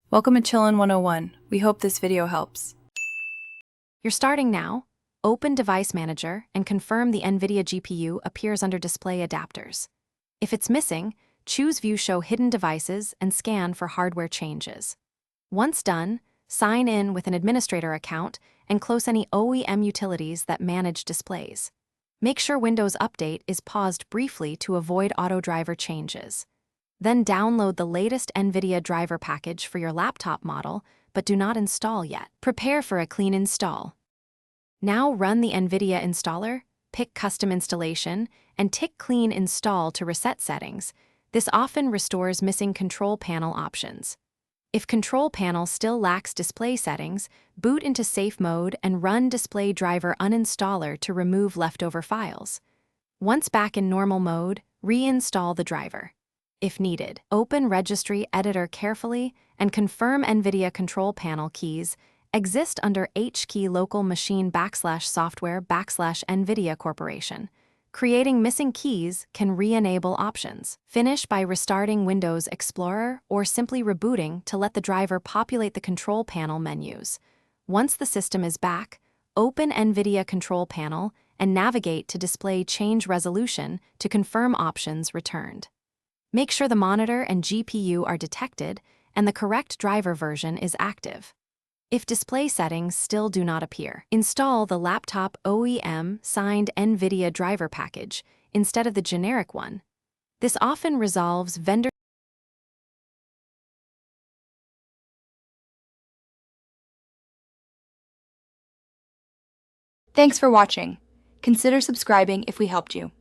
Welcome to Chillin' 101. We hope this video helps. You're starting now. Open Device Manager and confirm the NVIDIA GPU appears under Display Adapters. If it's missing, choose View Show Hidden Devices and scan for hardware changes. Once done, sign in with an administrator account and close any OEM utilities that manage displays. Make sure Windows Update is paused briefly to avoid auto driver changes. Then download the latest NVIDIA driver package for your laptop model, but do not install yet. Prepare for a clean install. Now run the NVIDIA installer, pick Custom Installation, and tick Clean Install to reset settings. This often restores missing Control Panel options. If Control Panel still lacks display settings, boot into Safe Mode and run Display Driver Uninstaller to remove leftover files. Once back in normal mode, reinstall the driver. If needed, open Registry Editor carefully and confirm NVIDIA Control Panel keys exist under HKey Local Machine /Software /NVIDIA Corporation. Creating missing keys can re-enable options. Finish by restarting Windows Explorer or simply rebooting to let the driver populate the Control Panel menus. Once the system is back, open NVIDIA Control Panel and navigate to Display Change Resolution to confirm options returned. Make sure the monitor and GPU are detected and the correct driver version is active. If display settings still do not appear, install the laptop OEM signed NVIDIA driver package instead of the generic one. This often resolves vendor. Thanks for watching. Consider subscribing if we helped you.